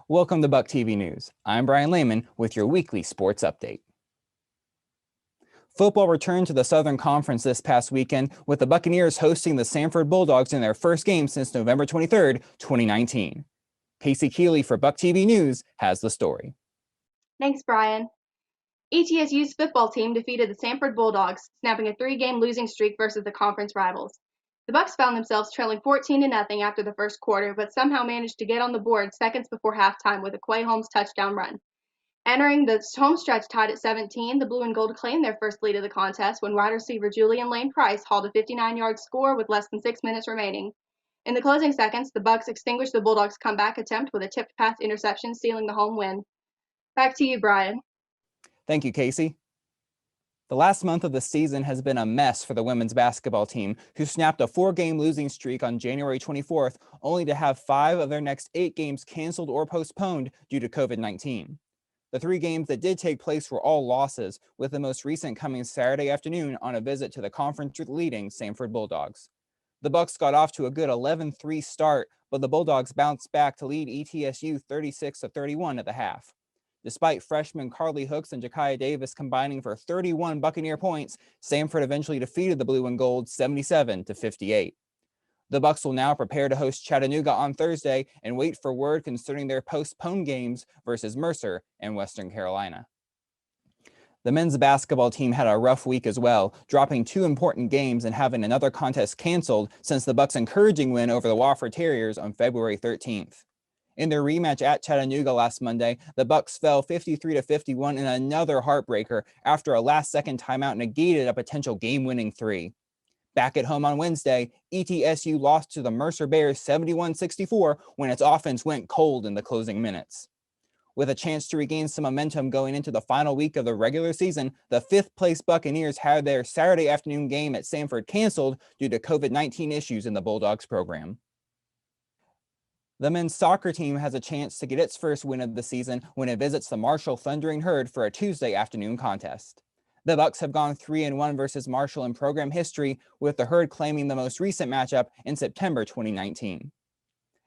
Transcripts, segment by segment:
Welcome to BucTv News. I'm Brian Lehman with your weekly sports update. Football returned to the Southern Conference this past weekend, with the Buccaneers hosting the Samford Bulldogs in their first game since November 23, 2019. Casey Keeley for BucTv News has the story. Thanks, Brian. ETSU's football team defeated the Samford Bulldogs, snapping a 3-game losing streak versus the conference rivals. The Bucs found themselves trailing 14-0 after the first quarter, but somehow managed to get on the board seconds before halftime with a Quay Holmes touchdown run. Entering the home stretch tied at 17, the Blue and Gold claimed their first lead of the contest when wide receiver Julian Lane Price hauled a 59-yard score with less than 6 minutes remaining. In the closing seconds, the Bucs extinguished the Bulldogs' comeback attempt with a tipped pass interception, sealing the home win. Back to you, Brian. Thank you, Casey. The last month of the season has been a mess for the women's basketball team, who snapped a 4-game losing streak on January 24th, only to have 5 of their next 8 games canceled or postponed due to COVID-19. The 3 games that did take place were all losses, with the most recent coming Saturday afternoon on a visit to the conference-leading Samford Bulldogs. The Bucs got off to a good 11-3 start, but the Bulldogs bounced back to lead ETSU 36-31 at the half. Despite freshmen Carly Hooks and Jakaya Davis combining for 31 Buccaneer points, Samford eventually defeated the Blue and Gold 77-58. The Bucs will now prepare to host Chattanooga on Thursday and wait for word concerning their postponed games versus Mercer and Western Carolina. The men's basketball team had a rough week as well, dropping 2 important games and having another contest canceled since the Bucs' encouraging win over the Wofford Terriers on February 13th. In their rematch at Chattanooga last Monday, the Bucs fell 53-51 in another heartbreaker after a last-second timeout negated a potential game-winning 3. Back at home on Wednesday, ETSU lost to the Mercer Bears 71-64 when its offense went cold in the closing minutes. With a chance to regain some momentum going into the final week of the regular season, the 5th-place Buccaneers had their Saturday afternoon game at Samford canceled due to COVID-19 issues in the Bulldogs program. The men's soccer team has a chance to get its first win of the season when it visits the Marshall Thundering Herd for a Tuesday afternoon contest. The Bucs have gone 3-1 versus Marshall in program history, with the Herd claiming the most recent matchup in September 2019.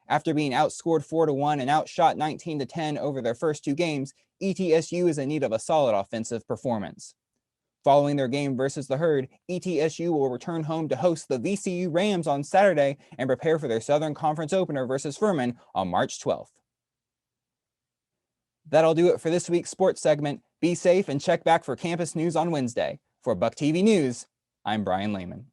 After being outscored 4-1 and outshot 19-10 over their first 2 games, ETSU is in need of a solid offensive performance. Following their game versus the Herd, ETSU will return home to host the VCU Rams on Saturday and prepare for their Southern Conference opener versus Furman on March 12th. That'll do it for this week's sports segment. Be safe and check back for campus news on Wednesday. For BucTv News, I'm Brian Lehman.